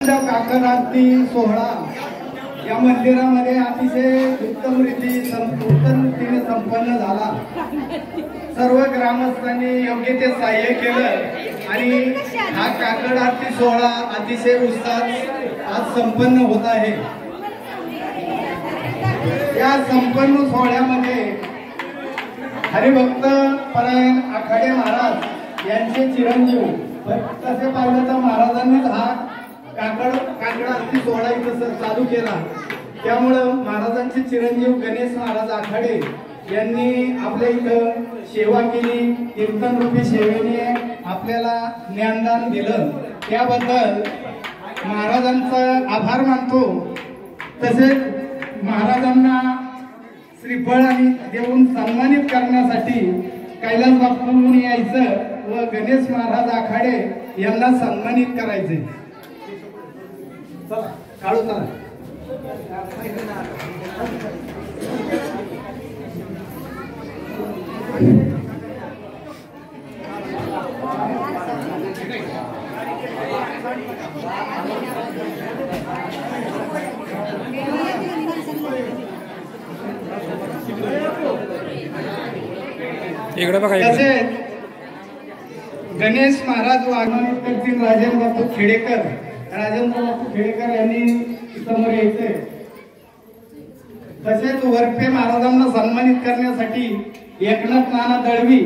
काकड आरती सोहळा या मंदिरामध्ये अतिशय उत्तम रीतीने संपन्न झाला। सर्व ग्रामस्थांनी योग्य ते सहाय्य केलं आणि हा काकड आरती सोहळा अतिशय उत्साहात आज संपन्न होत आहे। या संपन्न सोहळ्यामध्ये हरिभक्त परायण आखाडे महाराज यांचे चिरंजीव तसे पाहिलं तर महाराजांनीच हा काकड आरती सोहळा इथं चालू केला। त्यामुळं महाराजांचे चिरंजीव गणेश महाराज आखाडे यांनी आपल्या इथं सेवा केली। कीर्तन रूपी सेवेने आपल्याला ज्ञानदान दिलं, त्याबद्दल महाराजांचा आभार मानतो। तसेच महाराजांना श्रीफळ आणि देऊन सन्मानित करण्यासाठी कैलास बापूंनी यायचं व गणेश महाराज आखाडे यांना सन्मानित करायचे। चला काढू चला। इकडे बघा। गणेश महाराज आगमन करतील राजेंद्र बापू खेडेकर यांनी समोर यायचे। तसेच वरपे महाराजांना सन्मानित करण्यासाठी एकनाथ नाना दळवी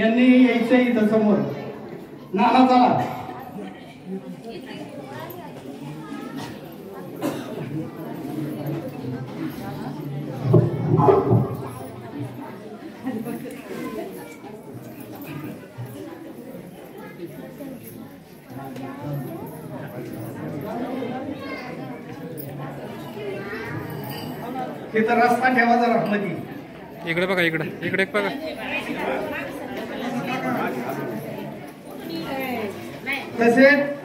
यांनी यायचे इथं समोर। नाना चला। तिथं रस्ता ठेवा जरा मध्ये। इकडे बघा, इकडे इकडे बघा। तसेच